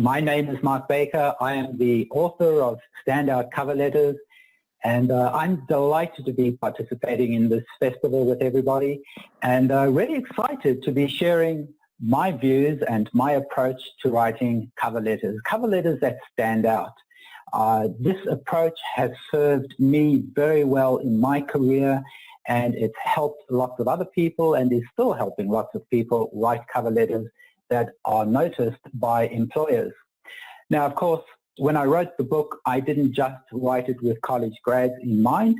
My name is Mark Baker. I am the author of Standout Cover Letters, and I'm delighted to be participating in this festival with everybody, and really excited to be sharing my views and my approach to writing cover letters that stand out. This approach has served me very well in my career, and it's helped lots of other people and is still helping lots of people write cover letters that are noticed by employers. Now, of course, when I wrote the book, I didn't just write it with college grads in mind.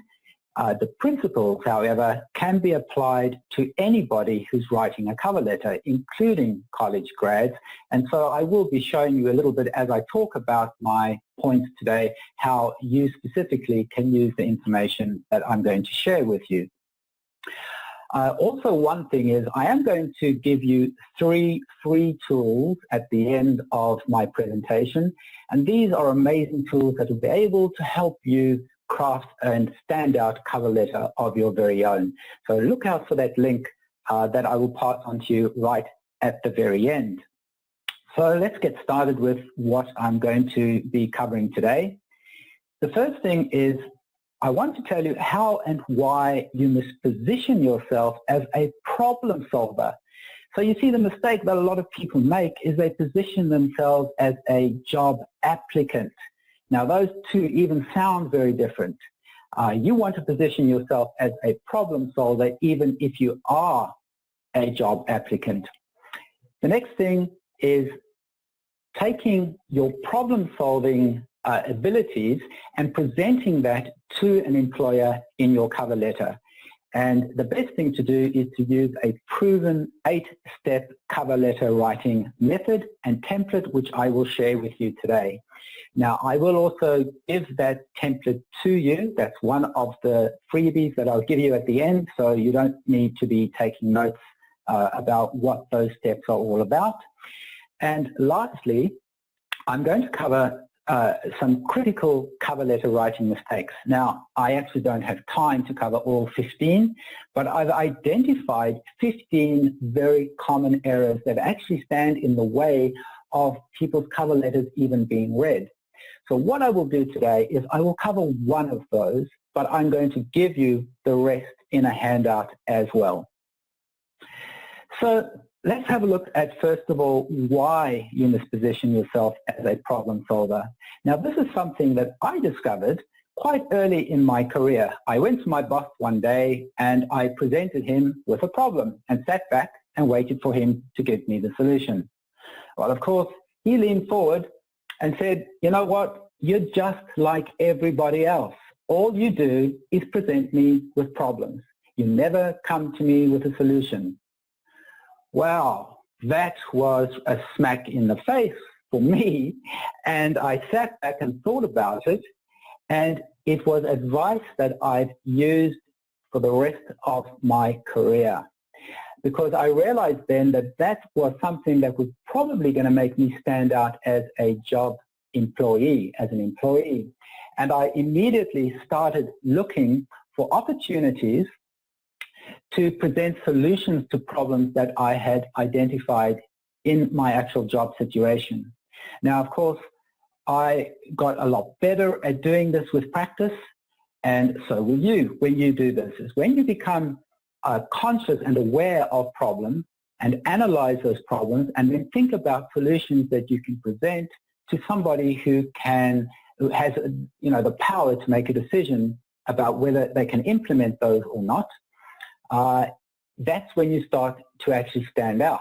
The principles, however, can be applied to anybody who's writing a cover letter, including college grads. And so I will be showing you a little bit as I talk about my points today, how you specifically can use the information that I'm going to share with you. Also, one thing is I am going to give you 3 free tools at the end of my presentation. And these are amazing tools that will be able to help you craft and standout cover letter of your very own. So look out for that link that I will pass on to you right at the very end. So let's get started with what I'm going to be covering today. The first thing is I want to tell you how and why you must position yourself as a problem solver. So you see, the mistake that a lot of people make is they position themselves as a job applicant. Now, those two even sound very different. You want to position yourself as a problem solver even if you are a job applicant. The next thing is taking your problem-solving abilities and presenting that to an employer in your cover letter. And the best thing to do is to use a proven 8-step cover letter writing method and template, which I will share with you today. Now, I will also give that template to you. That's one of the freebies that I'll give you at the end, so you don't need to be taking notes about what those steps are all about. And lastly, I'm going to cover some critical cover letter writing mistakes. Now, I actually don't have time to cover all 15, but I've identified 15 very common errors that actually stand in the way of people's cover letters even being read. So what I will do today is I will cover one of those, but I'm going to give you the rest in a handout as well. So let's have a look at, first of all, why you must position yourself as a problem solver. Now, this is something that I discovered quite early in my career. I went to my boss one day and I presented him with a problem and sat back and waited for him to give me the solution. Well, of course, he leaned forward and said, you know what, you're just like everybody else. All you do is present me with problems. You never come to me with a solution. Wow, that was a smack in the face for me, and I sat back and thought about it, and it was advice that I've used for the rest of my career, because I realized then that that was something that was probably going to make me stand out as a job employee, as an employee. And I immediately started looking for opportunities to present solutions to problems that I had identified in my actual job situation. Now, of course, I got a lot better at doing this with practice, and so will you when you do this. Is when you become conscious and aware of problems and analyze those problems and then think about solutions that you can present to somebody who has the power to make a decision about whether they can implement those or not. That's when you start to actually stand out.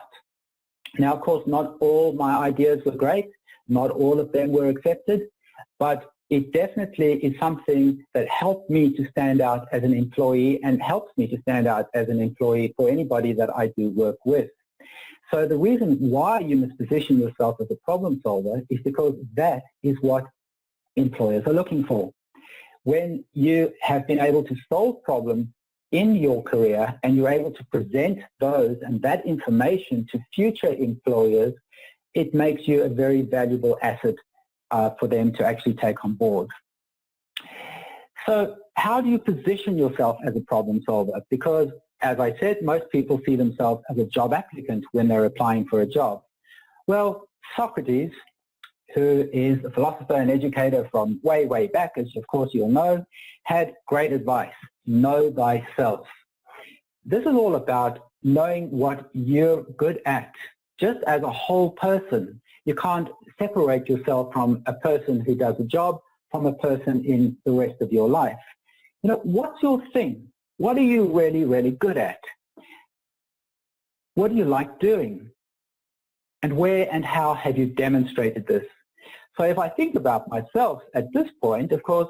Now, of course, not all my ideas were great. Not all of them were accepted, but it definitely is something that helped me to stand out as an employee and helps me to stand out as an employee for anybody that I do work with. So the reason why you must position yourself as a problem solver is because that is what employers are looking for. When you have been able to solve problems in your career and you're able to present those and that information to future employers, it makes you a very valuable asset for them to actually take on board. So how do you position yourself as a problem solver? Because, as I said, most people see themselves as a job applicant when they're applying for a job. Well, Socrates who is a philosopher and educator from way, way back, as of course you'll know, had great advice: know thyself. This is all about knowing what you're good at, just as a whole person. You can't separate yourself from a person who does a job from a person in the rest of your life. You know, what's your thing? What are you really, really good at? What do you like doing? And where and how have you demonstrated this? So if I think about myself at this point, of course,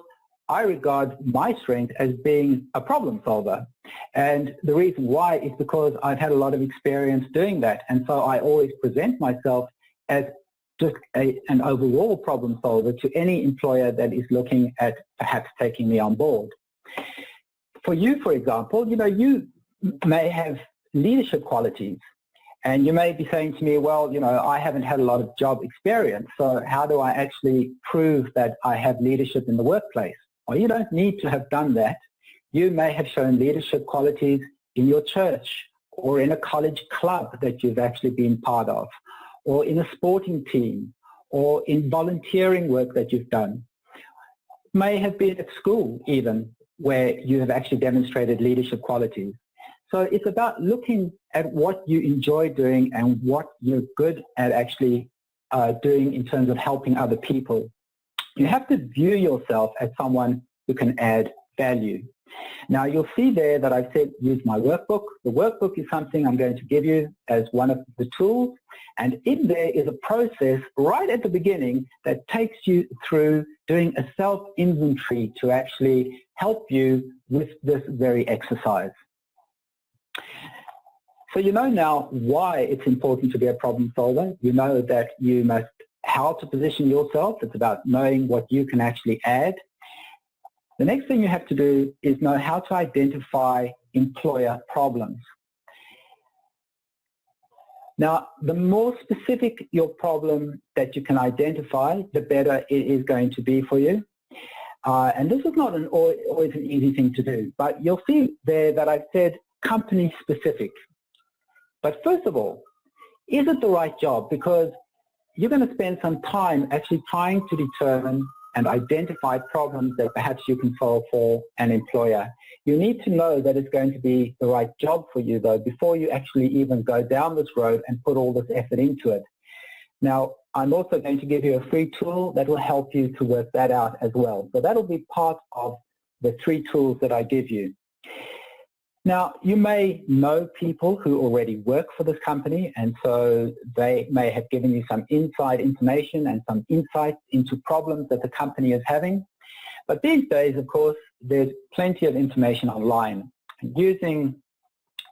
I regard my strength as being a problem solver. And the reason why is because I've had a lot of experience doing that. And so I always present myself as just an overall problem solver to any employer that is looking at perhaps taking me on board. For you, for example, you know, you may have leadership qualities. And you may be saying to me, well, you know, I haven't had a lot of job experience, so how do I actually prove that I have leadership in the workplace? Well, you don't need to have done that. You may have shown leadership qualities in your church or in a college club that you've actually been part of, or in a sporting team, or in volunteering work that you've done. It may have been at school even, where you have actually demonstrated leadership qualities. So it's about looking at what you enjoy doing and what you're good at actually doing in terms of helping other people. You have to view yourself as someone who can add value. Now you'll see there that I've said use my workbook. The workbook is something I'm going to give you as one of the tools, and in there is a process right at the beginning that takes you through doing a self-inventory to actually help you with this very exercise. So you know now why it's important to be a problem solver. You know that you must how to position yourself. It's about knowing what you can actually add. The next thing you have to do is know how to identify employer problems. Now, the more specific your problem that you can identify, the better it is going to be for you. And this is not always an easy thing to do, but you'll see there that I've said company specific. But first of all, is it the right job? Because you're going to spend some time actually trying to determine and identify problems that perhaps you can solve for an employer. You need to know that it's going to be the right job for you, though, before you actually even go down this road and put all this effort into it. Now, I'm also going to give you a free tool that will help you to work that out as well. So that'll be part of the 3 tools that I give you. Now, you may know people who already work for this company, and so they may have given you some inside information and some insights into problems that the company is having. But these days, of course, there's plenty of information online. Using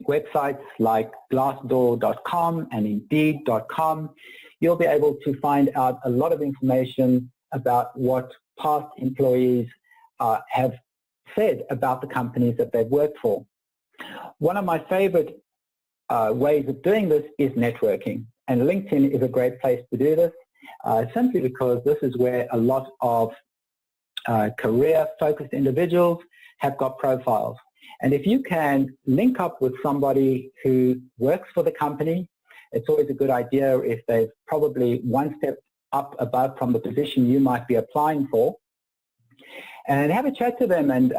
websites like Glassdoor.com and Indeed.com, you'll be able to find out a lot of information about what past employees have said about the companies that they've worked for. One of my favorite ways of doing this is networking, and LinkedIn is a great place to do this, simply because this is where a lot of career-focused individuals have got profiles. And if you can link up with somebody who works for the company, it's always a good idea if they've probably one step up above from the position you might be applying for, and have a chat to them and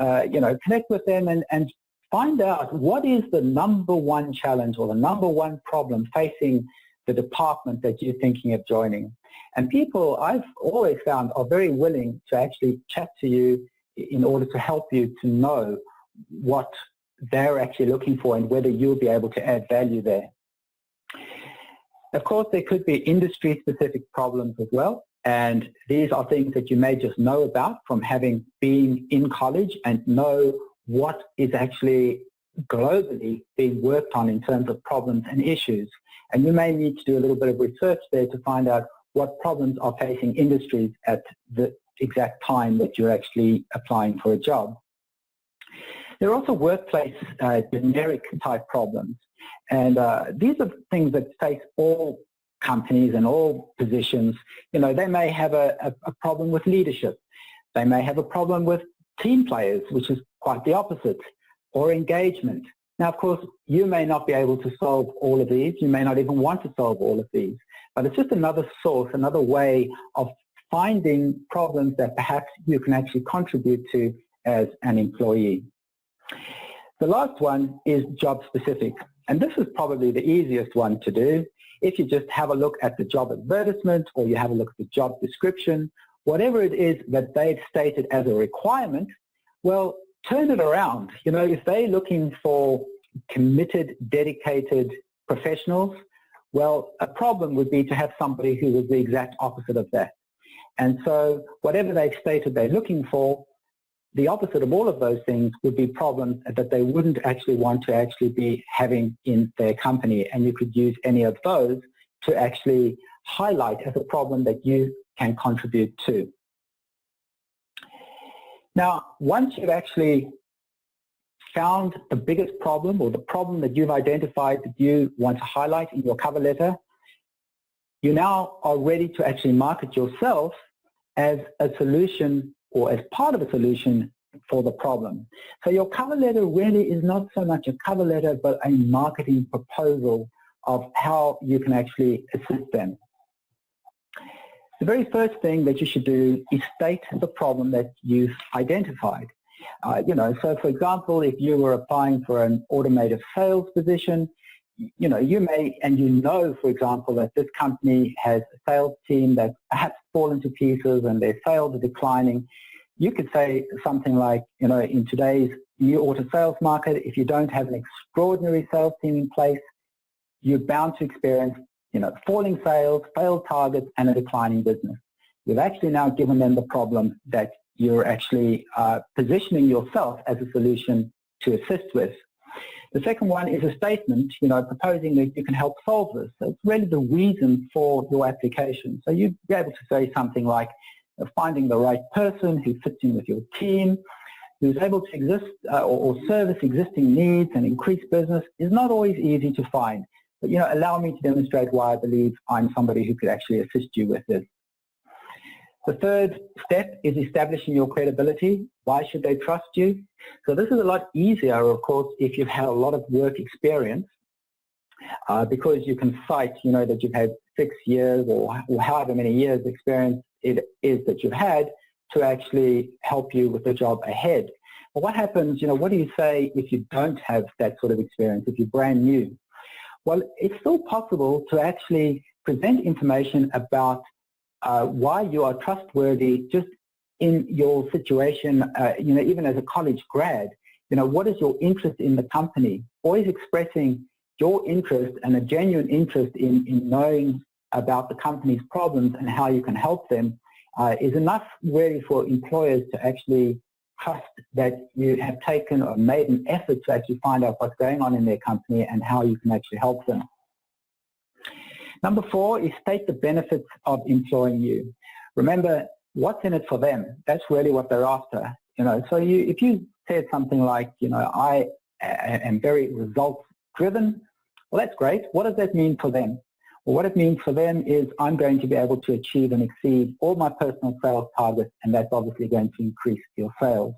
connect with them and find out what is the number one challenge or the number one problem facing the department that you're thinking of joining. And people, I've always found, are very willing to actually chat to you in order to help you to know what they're actually looking for and whether you'll be able to add value there. Of course, there could be industry-specific problems as well, and these are things that you may just know about from having been in college and know what is actually globally being worked on in terms of problems and issues. And you may need to do a little bit of research there to find out what problems are facing industries at the exact time that you're actually applying for a job. There are also workplace generic type problems. And these are things that face all companies and all positions. You know, they may have a problem with leadership. They may have a problem with team players, which is quite the opposite, or engagement. Now, of course, you may not be able to solve all of these. You may not even want to solve all of these. But it's just another source, another way of finding problems that perhaps you can actually contribute to as an employee. The last one is job specific. And this is probably the easiest one to do. If you just have a look at the job advertisement or you have a look at the job description, whatever it is that they've stated as a requirement, well, turn it around. You know, if they're looking for committed, dedicated professionals, well, a problem would be to have somebody who was the exact opposite of that. And so whatever they've stated they're looking for, the opposite of all of those things would be problems that they wouldn't actually want to actually be having in their company. And you could use any of those to actually highlight as a problem that you can contribute to. Now, once you've actually found the biggest problem or the problem that you've identified that you want to highlight in your cover letter, you now are ready to actually market yourself as a solution or as part of a solution for the problem. So your cover letter really is not so much a cover letter, but a marketing proposal of how you can actually assist them. The very first thing that you should do is state the problem that you've identified. So for example, if you were applying for an automotive sales position, you may, and for example, that this company has a sales team that's perhaps fallen to pieces and their sales are declining. You could say something like, in today's new auto sales market, if you don't have an extraordinary sales team in place, you're bound to experience, falling sales, failed targets, and a declining business. You've actually now given them the problem that you're actually positioning yourself as a solution to assist with. The second one is a statement, proposing that you can help solve this. So it's really the reason for your application. So you'd be able to say something like, finding the right person who fits in with your team, who's able to exist or service existing needs and increase business is not always easy to find. But, allow me to demonstrate why I believe I'm somebody who could actually assist you with this. The third step is establishing your credibility. Why should they trust you? So this is a lot easier, of course, if you've had a lot of work experience, because you can cite, that you've had 6 years or however many years experience it is that you've had to actually help you with the job ahead. But what happens, what do you say if you don't have that sort of experience, if you're brand new? Well, it's still possible to actually present information about why you are trustworthy just in your situation, even as a college grad. What is your interest in the company? Always expressing your interest and a genuine interest in knowing about the company's problems and how you can help them is enough really for employers to actually trust that you have taken or made an effort to actually find out what's going on in their company and how you can actually help them. Number 4 is state the benefits of employing you. Remember, what's in it for them? That's really what they're after. So if you said something like, I am very results driven, well, that's great. What does that mean for them? Well, what it means for them is I'm going to be able to achieve and exceed all my personal sales targets, and that's obviously going to increase your sales.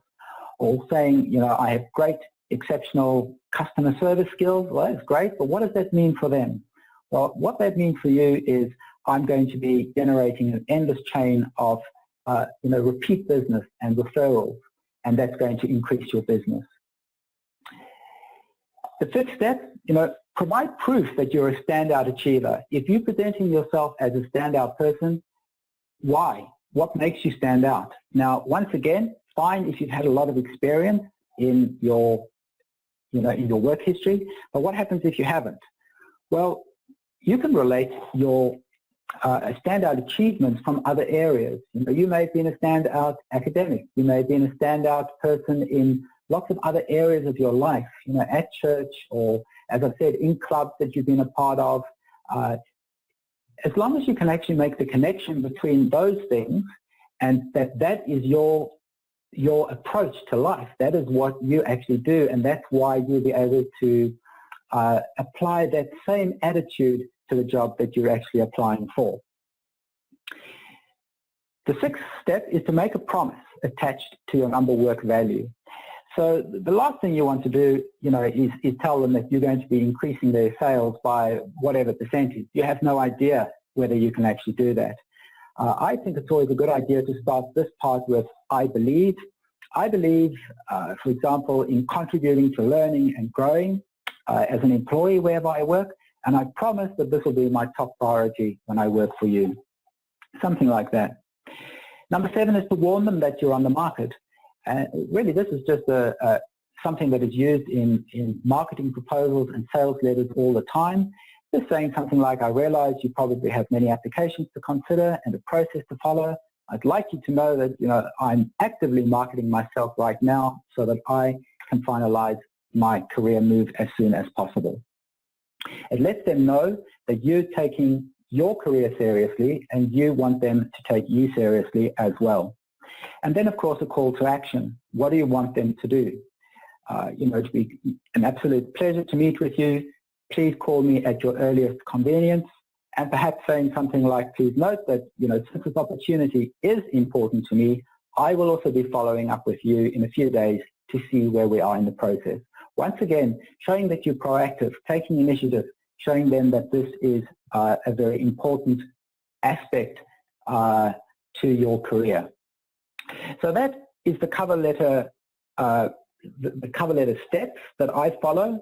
Or saying, I have great, exceptional customer service skills. Well, that's great, but what does that mean for them? Well, what that means for you is I'm going to be generating an endless chain of, repeat business and referrals, and that's going to increase your business. The 5th step, provide proof that you're a standout achiever. If you're presenting yourself as a standout person, why? What makes you stand out? Now, once again, fine if you've had a lot of experience in your, in your work history, but what happens if you haven't? Well, you can relate your standout achievements from other areas. You may have been a standout academic. You may have been a standout person in lots of other areas of your life, at church or, as I said, in clubs that you've been a part of. As long as you can actually make the connection between those things and that is your approach to life, that is what you actually do, and that's why you'll be able to apply that same attitude to the job that you're actually applying for. The 6th step is to make a promise attached to your number work value. So the last thing you want to do, is tell them that you're going to be increasing their sales by whatever percentage. You have no idea whether you can actually do that. I think it's always a good idea to start this part with I believe. I believe, for example, in contributing to learning and growing as an employee wherever I work, and I promise that this will be my top priority when I work for you. Something like that. Number 7 is to warn them that you're on the market. Really, this is just something that is used in marketing proposals and sales letters all the time. Just saying something like, I realize you probably have many applications to consider and a process to follow. I'd like you to know that, I'm actively marketing myself right now so that I can finalize my career move as soon as possible. It lets them know that you're taking your career seriously and you want them to take you seriously as well. And then, of course, a call to action. What do you want them to do? To be an absolute pleasure to meet with you. Please call me at your earliest convenience. And perhaps saying something like, please note that, since this opportunity is important to me, I will also be following up with you in a few days to see where we are in the process. Once again, showing that you're proactive, taking initiative, showing them that this is a very important aspect to your career. So that is the cover letter, the cover letter steps that I follow.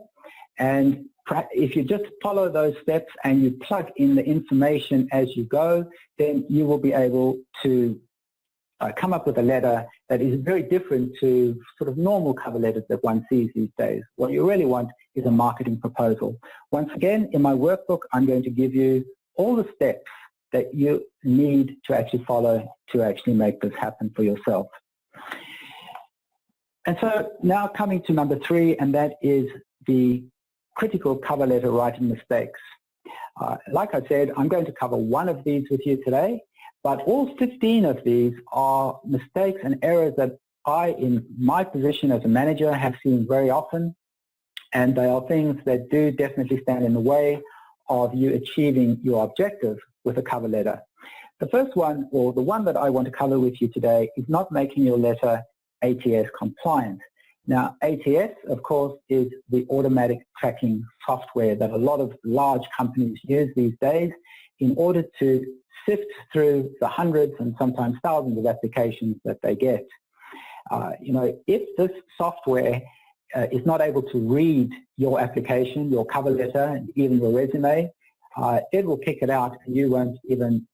And if you just follow those steps and you plug in the information as you go, then you will be able to come up with a letter that is very different to sort of normal cover letters that one sees these days. What you really want is a marketing proposal. Once again, in my workbook, I'm going to give you all the steps that you need to actually follow to actually make this happen for yourself. And so now coming to number 3, and that is the critical cover letter writing mistakes. Like I said, I'm going to cover one of these with you today, but all 15 of these are mistakes and errors that I, in my position as a manager, have seen very often, and they are things that do definitely stand in the way of you achieving your objective with a cover letter. The first one, or the one that I want to cover with you today, is not making your letter ATS compliant. Now, ATS, of course, is the automatic tracking software that a lot of large companies use these days in order to sift through the hundreds and sometimes thousands of applications that they get. If this software is not able to read your application, your cover letter, and even your resume, it will kick it out and you won't even,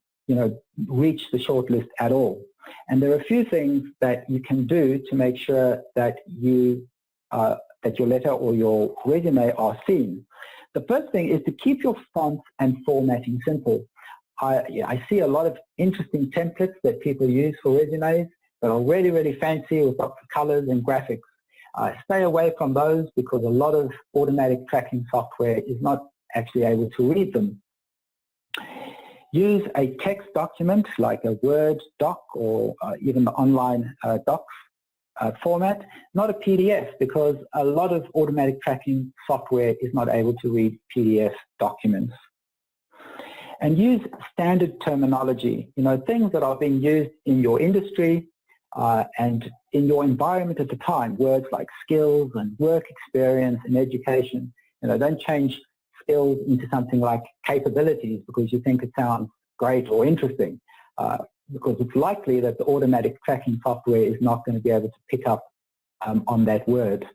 reach the shortlist at all. And there are a few things that you can do to make sure that that your letter or your resume are seen. The first thing is to keep your fonts and formatting simple. I see a lot of interesting templates that people use for resumes that are really, really fancy with lots of colors and graphics. Stay away from those because a lot of automatic tracking software is not actually able to read them. Use a text document like a Word doc or even the online docs format, not a PDF, because a lot of automatic tracking software is not able to read PDF documents. And use standard terminology, things that are being used in your industry and in your environment at the time, words like skills and work experience and education. Don't change skills into something like capabilities because you think it sounds great or interesting, because it's likely that the automatic tracking software is not going to be able to pick up on that word.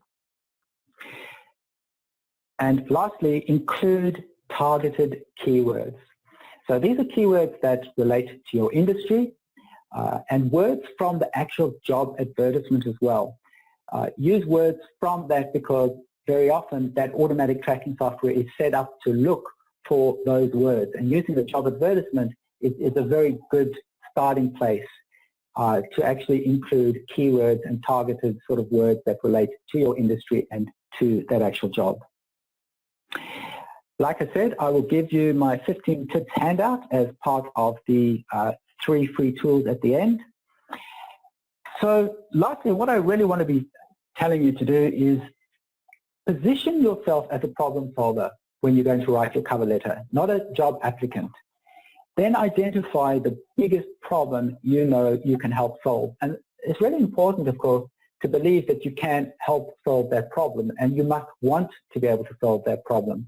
And lastly, include targeted keywords. So these are keywords that relate to your industry and words from the actual job advertisement as well. Use words from that because very often that automatic tracking software is set up to look for those words, and using the job advertisement is a very good starting place to actually include keywords and targeted sort of words that relate to your industry and to that actual job. Like I said, I will give you my 15 tips handout as part of the 3 free tools at the end. So lastly, what I really want to be telling you to do is position yourself as a problem solver when you're going to write your cover letter, not a job applicant. Then identify the biggest problem you know you can help solve. And it's really important, of course, to believe that you can help solve that problem, and you must want to be able to solve that problem.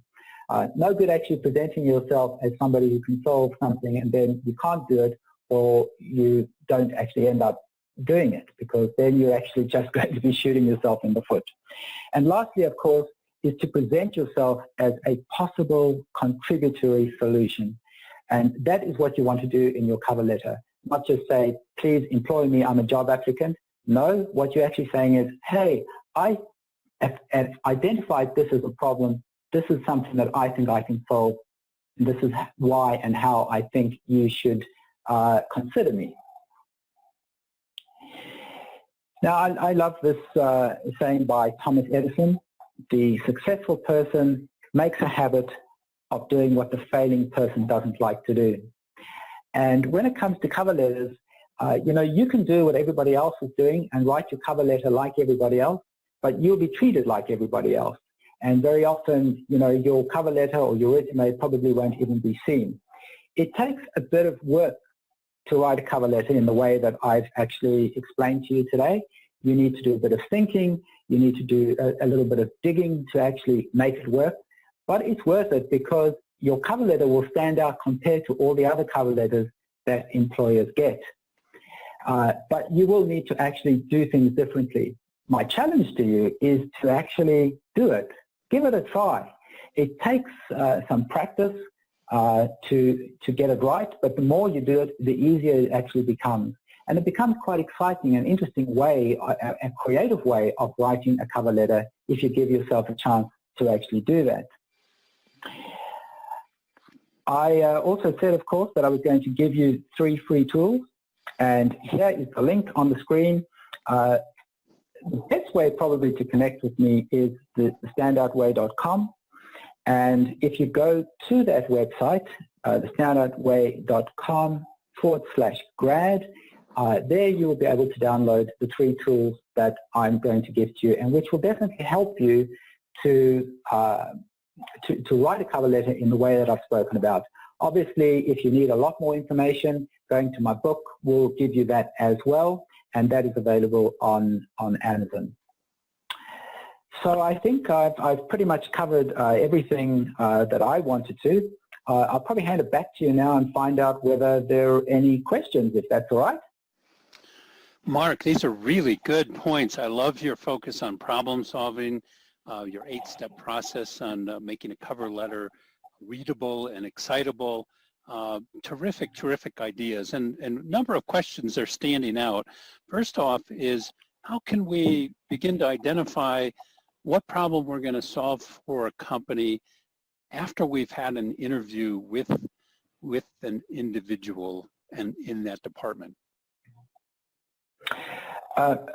No good actually presenting yourself as somebody who can solve something and then you can't do it, or you don't actually end up doing it, because then you're actually just going to be shooting yourself in the foot. And lastly, of course, is to present yourself as a possible contributory solution. And that is what you want to do in your cover letter. Not just say, please employ me, I'm a job applicant. No, what you're actually saying is, hey, I have identified this as a problem. This is something that I think I can solve. And this is why and how I think you should consider me. Now, I love this saying by Thomas Edison: the successful person makes a habit of doing what the failing person doesn't like to do. And when it comes to cover letters, you can do what everybody else is doing and write your cover letter like everybody else, but you'll be treated like everybody else. And very often, your cover letter or your resume probably won't even be seen. It takes a bit of work to write a cover letter in the way that I've actually explained to you today. You need to do a bit of thinking. You need to do a little bit of digging to actually make it work. But it's worth it, because your cover letter will stand out compared to all the other cover letters that employers get. But you will need to actually do things differently. My challenge to you is to actually do it. Give it a try. It takes some practice to get it right, but the more you do it, the easier it actually becomes. And it becomes quite exciting, an interesting way, a creative way of writing a cover letter if you give yourself a chance to actually do that. I also said, of course, that I was going to give you 3 free tools, and here is the link on the screen. The best way probably to connect with me is the standoutway.com. And if you go to that website, thestandoutway.com/grad, there you will be able to download the 3 tools that I'm going to give to you, and which will definitely help you to write a cover letter in the way that I've spoken about. Obviously, if you need a lot more information, going to my book will give you that as well, and that is available on Amazon. So I think I've pretty much covered everything that I wanted to. I'll probably hand it back to you now and find out whether there are any questions, if that's all right. Mark, these are really good points. I love your focus on problem solving, your 8-step process on making a cover letter readable and excitable. Terrific ideas. And a number of questions are standing out. First off is, how can we begin to identify what problem we're going to solve for a company after we've had an interview with an individual and in that department? So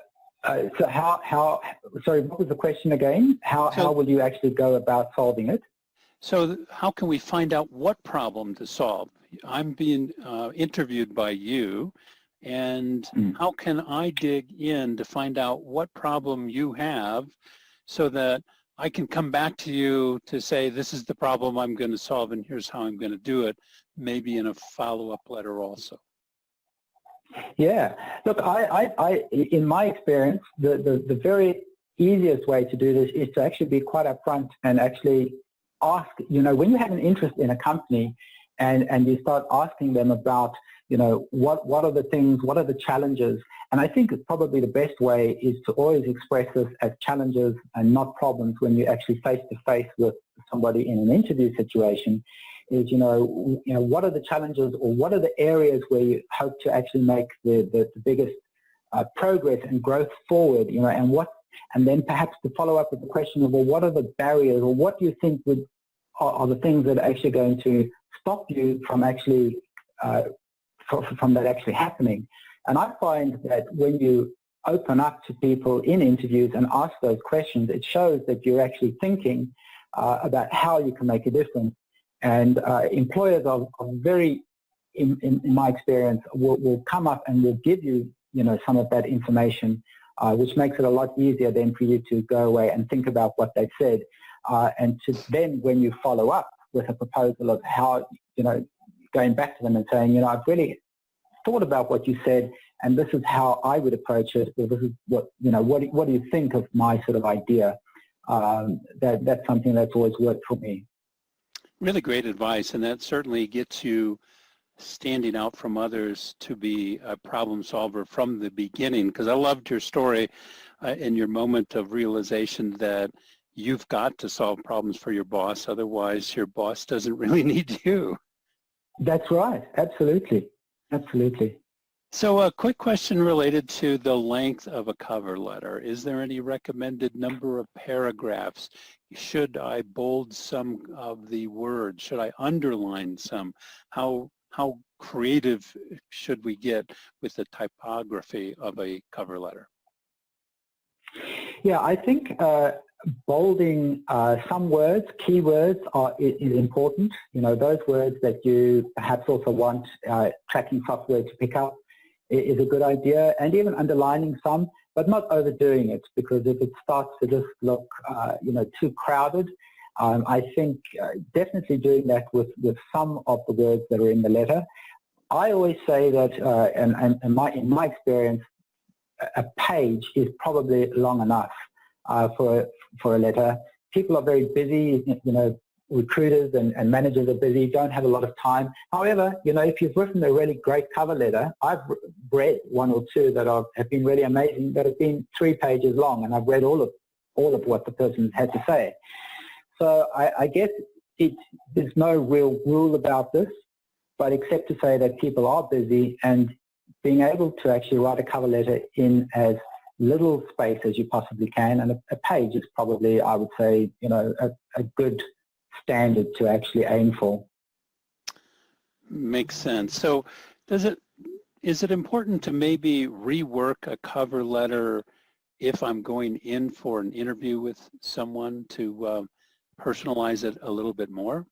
sorry, what was the question again? How will you actually go about solving it? So how can we find out what problem to solve? I'm being interviewed by you, and how can I dig in to find out what problem you have so that I can come back to you to say, this is the problem I'm going to solve and here's how I'm going to do it, maybe in a follow-up letter also. Yeah, look, I in my experience, the very easiest way to do this is to actually be quite upfront and actually ask, when you have an interest in a company and you start asking them about, what are the things, what are the challenges? And I think probably the best way is to always express this as challenges and not problems when you're actually face-to-face with somebody in an interview situation. Is, what are the challenges, or what are the areas where you hope to actually make the biggest progress and growth forward, and then perhaps to follow up with the question of, well, what are the barriers, or what do you think are the things that are actually going to stop you from actually, from that actually happening? And I find that when you open up to people in interviews and ask those questions, it shows that you're actually thinking about how you can make a difference. And employers are very, in my experience, will come up and will give you, some of that information, which makes it a lot easier then for you to go away and think about what they've said. And to then, when you follow up with a proposal of how, going back to them and saying, I've really thought about what you said, and this is how I would approach it, or this is what, what do you think of my sort of idea? That's something that's always worked for me. Really great advice, and that certainly gets you standing out from others to be a problem solver from the beginning, because I loved your story and your moment of realization that you've got to solve problems for your boss, otherwise your boss doesn't really need you. That's right. Absolutely. Absolutely. So a quick question related to the length of a cover letter. Is there any recommended number of paragraphs? Should I bold some of the words? Should I underline some? How creative should we get with the typography of a cover letter? Yeah, I think bolding some words, keywords is important. Those words that you perhaps also want tracking software to pick up is a good idea, and even underlining some, but not overdoing it, because if it starts to just look, too crowded, I think definitely doing that with some of the words that are in the letter. I always say that, in my experience, a page is probably long enough for a letter. People are very busy, recruiters and managers are busy, don't have a lot of time. However, if you've written a really great cover letter, I've read one or two that have been really amazing, that have been 3 pages long, and I've read all of what the person had to say. So I guess there's no real rule about this, but except to say that people are busy, and being able to actually write a cover letter in as little space as you possibly can, and a page is probably, I would say, a good standard to actually aim for. Makes sense. So is it important to maybe rework a cover letter if I'm going in for an interview with someone to personalize it a little bit more?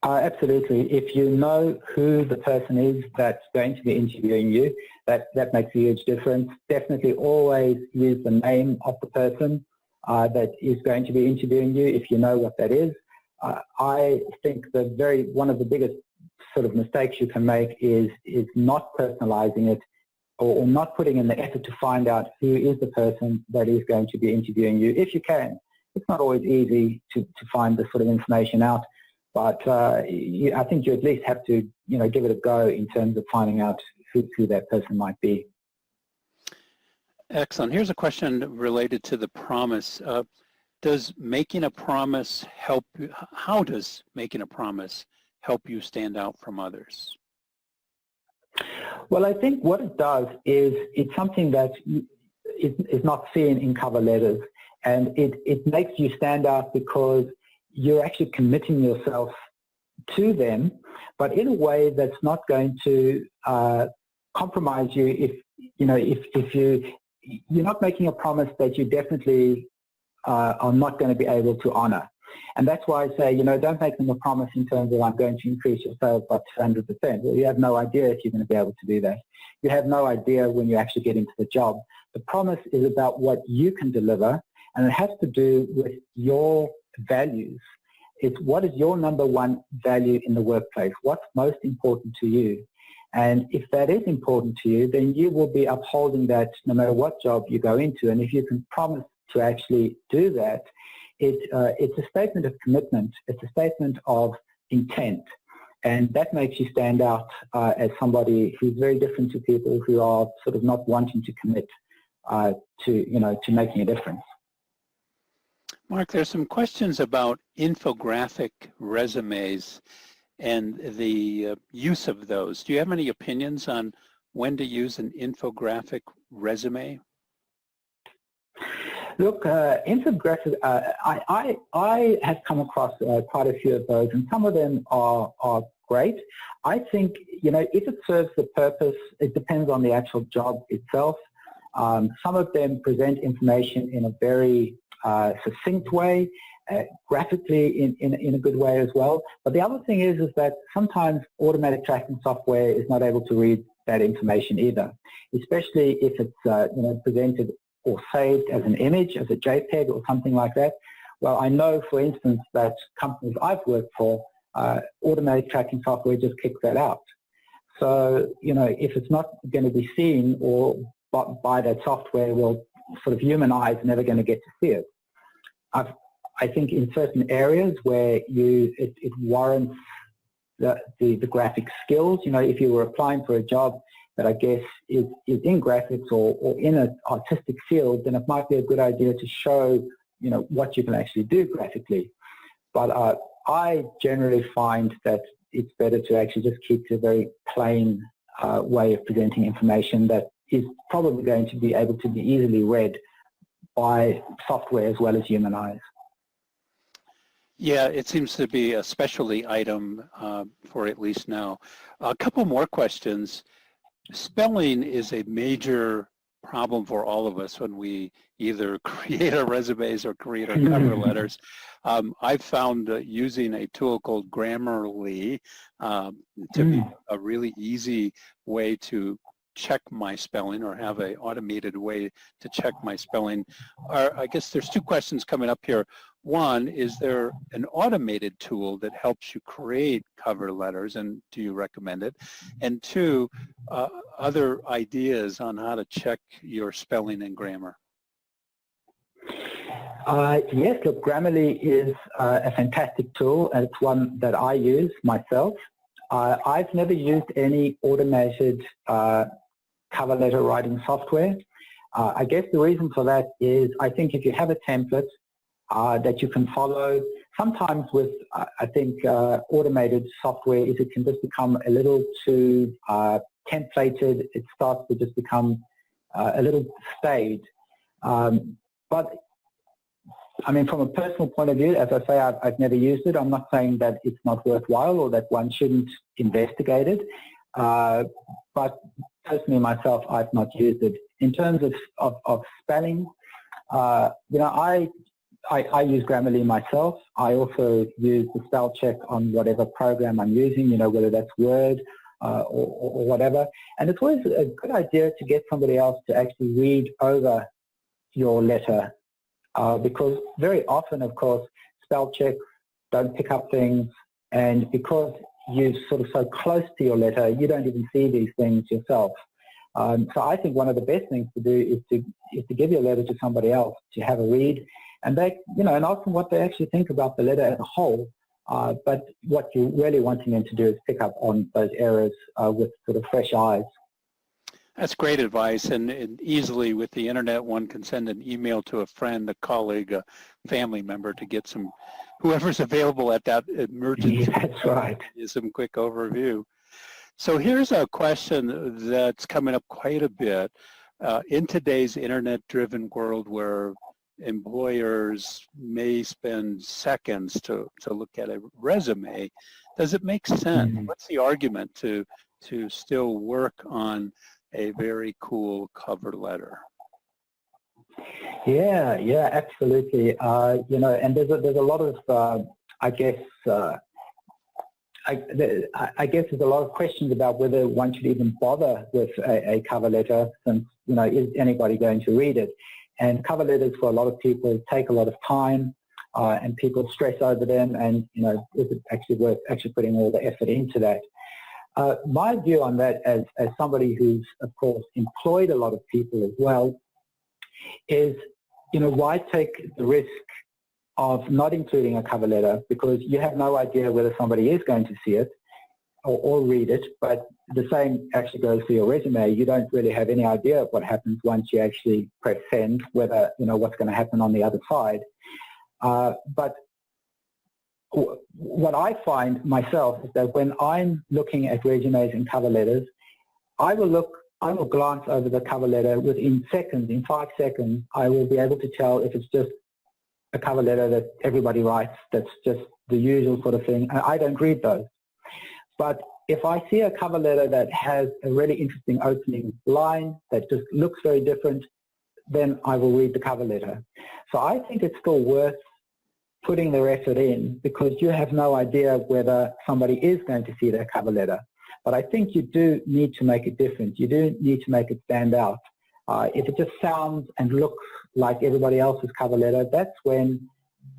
Absolutely. If you know who the person is that's going to be interviewing you, that makes a huge difference. Definitely always use the name of the person that is going to be interviewing you, if you know what that is. I think one of the biggest sort of mistakes you can make is not personalizing it, or not putting in the effort to find out who is the person that is going to be interviewing you, if you can. It's not always easy to find this sort of information out, but I think you at least have to, give it a go in terms of finding out who that person might be. Excellent. Here's a question related to the promise. Does making a promise help? How does making a promise help you stand out from others? Well, I think what it does is it's something that is not seen in cover letters, and it makes you stand out because you're actually committing yourself to them, but in a way that's not going to compromise you. If you're not making a promise that you definitely are not going to be able to honor. And that's why I say, don't make them a promise in terms of I'm going to increase your sales by 200%. Well, you have no idea if you're going to be able to do that. You have no idea when you actually get into the job. The promise is about what you can deliver, and it has to do with your values. It's what is your number one value in the workplace? What's most important to you? And if that is important to you, then you will be upholding that no matter what job you go into. And if you can promise to actually do that, it's a statement of commitment. It's a statement of intent. And that makes you stand out as somebody who's very different to people who are sort of not wanting to commit to making a difference. Mark, there's some questions about infographic resumes and the use of those. Do you have any opinions on when to use an infographic resume? Look, infographics, I have come across quite a few of those, and some of them are great. I think, if it serves the purpose, it depends on the actual job itself. Some of them present information in a very succinct way, graphically in a good way as well. But the other thing is that sometimes automatic tracking software is not able to read that information either, especially if it's presented or saved as an image, as a JPEG or something like that. Well, I know, for instance, that companies I've worked for, automatic tracking software just kicks that out. So, if it's not going to be seen or by that software, well, sort of human eyes are never going to get to see it. I think in certain areas where it warrants the graphic skills, if you were applying for a job that I guess is in graphics or in an artistic field, then it might be a good idea to show, what you can actually do graphically. But I generally find that it's better to actually just keep to a very plain way of presenting information that is probably going to be able to be easily read by software as well as human eyes. Yeah, it seems to be a specialty item for at least now. A couple more questions. Spelling is a major problem for all of us when we either create our resumes or create our cover letters. I've found using a tool called Grammarly to be a really easy way to check my spelling or have an automated way to check my spelling. I guess there's two questions coming up here. One, is there an automated tool that helps you create cover letters, and do you recommend it? And two, other ideas on how to check your spelling and grammar? Yes, look, Grammarly is a fantastic tool, and it's one that I use myself. I've never used any automated cover letter writing software. I guess the reason for that is I think if you have a template that you can follow, sometimes with, I think, automated software, is it can just become a little too templated. It starts to just become a little staid. But I mean, from a personal point of view, as I say, I've never used it. I'm not saying that it's not worthwhile or that one shouldn't investigate it. But personally myself, I've not used it. In terms of spelling, I use Grammarly myself. I also use the spell check on whatever program I'm using, whether that's Word or whatever. And it's always a good idea to get somebody else to actually read over your letter because very often, of course, spell checks don't pick up things, and because you're sort of so close to your letter, you don't even see these things yourself. So I think one of the best things to do is to give your letter to somebody else to have a read, and and ask them what they actually think about the letter as a whole. But what you're really wanting them to do is pick up on those errors with sort of fresh eyes. That's great advice, and easily with the internet, one can send an email to a friend, a colleague, a family member to get whoever's available at that emergency. Yeah, that's right. Some quick overview. So here's a question that's coming up quite a bit. In today's internet-driven world where employers may spend seconds to look at a resume, does it make sense? Mm-hmm. What's the argument to still work on a very cool cover letter? Yeah, absolutely. And there's a lot of, I guess there's a lot of questions about whether one should even bother with a cover letter, since, is anybody going to read it? And cover letters for a lot of people take a lot of time, and people stress over them, and, is it actually worth actually putting all the effort into that? My view on that, as somebody who's, of course, employed a lot of people as well, is, why take the risk of not including a cover letter, because you have no idea whether somebody is going to see it or read it. But the same actually goes for your resume. You don't really have any idea of what happens once you actually press send, whether, what's going to happen on the other side. But what I find myself is that when I'm looking at resumes and cover letters, I will glance over the cover letter within seconds. In 5 seconds, I will be able to tell if it's just a cover letter that everybody writes, that's just the usual sort of thing. I don't read those. But if I see a cover letter that has a really interesting opening line that just looks very different, then I will read the cover letter. So I think it's still worth putting their effort in, because you have no idea whether somebody is going to see their cover letter. But I think you do need to make it different. You do need to make it stand out. If it just sounds and looks like everybody else's cover letter, that's when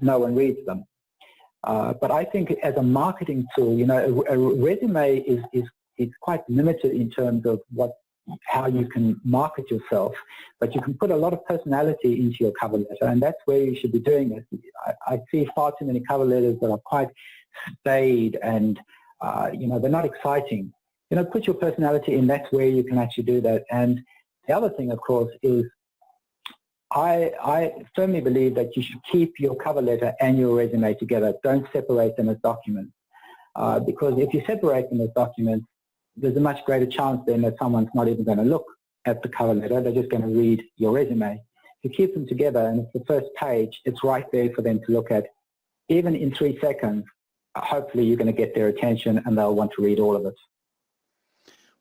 no one reads them. But I think as a marketing tool, a resume is it's quite limited in terms of how you can market yourself, but you can put a lot of personality into your cover letter, and that's where you should be doing it. I see far too many cover letters that are quite staid and, they're not exciting. Put your personality in, that's where you can actually do that. And the other thing, of course, is I firmly believe that you should keep your cover letter and your resume together. Don't separate them as documents, because if you separate them as documents, there's a much greater chance then that someone's not even going to look at the cover letter. They're just going to read your resume. If you keep them together and it's the first page, it's right there for them to look at. Even in 3 seconds, hopefully you're going to get their attention and they'll want to read all of it.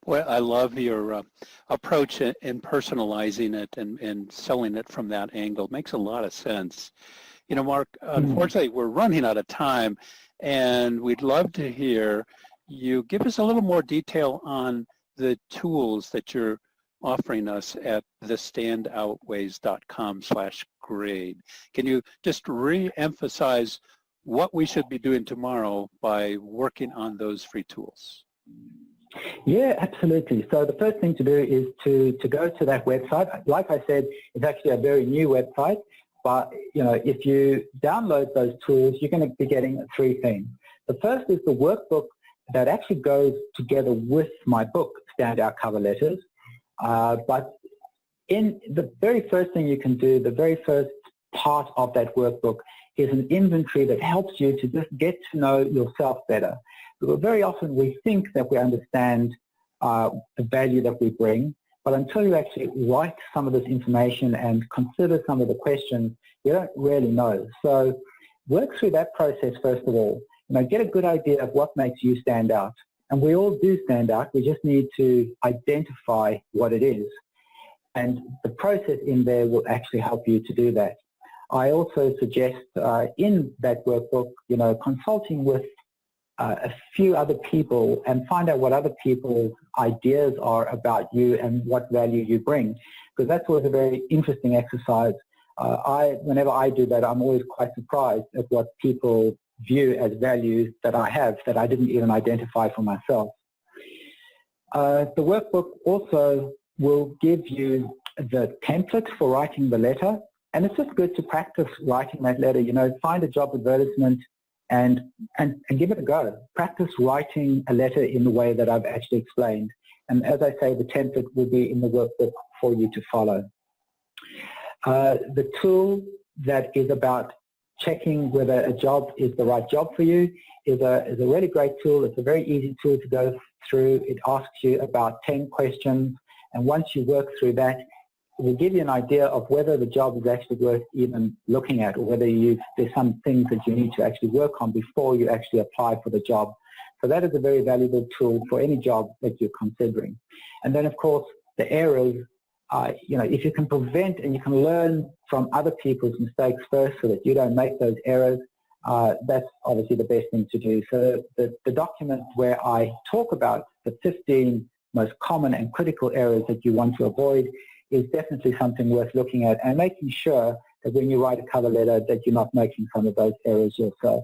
Well, I love your approach in personalizing it and selling it from that angle. It makes a lot of sense. Mark, unfortunately, we're running out of time, and we'd love to hear you give us a little more detail on the tools that you're offering us at thestandoutways.com/grade. Can you just re-emphasize what we should be doing tomorrow by working on those free tools? Yeah, absolutely. So the first thing to do is to go to that website. Like I said, it's actually a very new website, but if you download those tools, you're going to be getting 3 things. The first is the workbook that actually goes together with my book, Standout Cover Letters. But in the very first thing you can do, the very first part of that workbook is an inventory that helps you to just get to know yourself better. Because very often we think that we understand the value that we bring, but until you actually write some of this information and consider some of the questions, you don't really know. So work through that process first of all. Get a good idea of what makes you stand out. And we all do stand out. We just need to identify what it is. And the process in there will actually help you to do that. I also suggest in that workbook, consulting with a few other people and find out what other people's ideas are about you and what value you bring, because that's always a very interesting exercise. Whenever I do that, I'm always quite surprised at what people view as values that I have that I didn't even identify for myself. The workbook also will give you the template for writing the letter, and it's just good to practice writing that letter. Find a job advertisement and give it a go. Practice writing a letter in the way that I've actually explained. And as I say, the template will be in the workbook for you to follow. The tool that is about checking whether a job is the right job for you is a really great tool. It's a very easy tool to go through. It asks you about 10 questions, and once you work through that, it will give you an idea of whether the job is actually worth even looking at, or whether there's some things that you need to actually work on before you actually apply for the job. So that is a very valuable tool for any job that you're considering. And then, of course, the errors. If you can prevent and you can learn from other people's mistakes first so that you don't make those errors, that's obviously the best thing to do. So the document where I talk about the 15 most common and critical errors that you want to avoid is definitely something worth looking at, and making sure that when you write a cover letter that you're not making some of those errors yourself.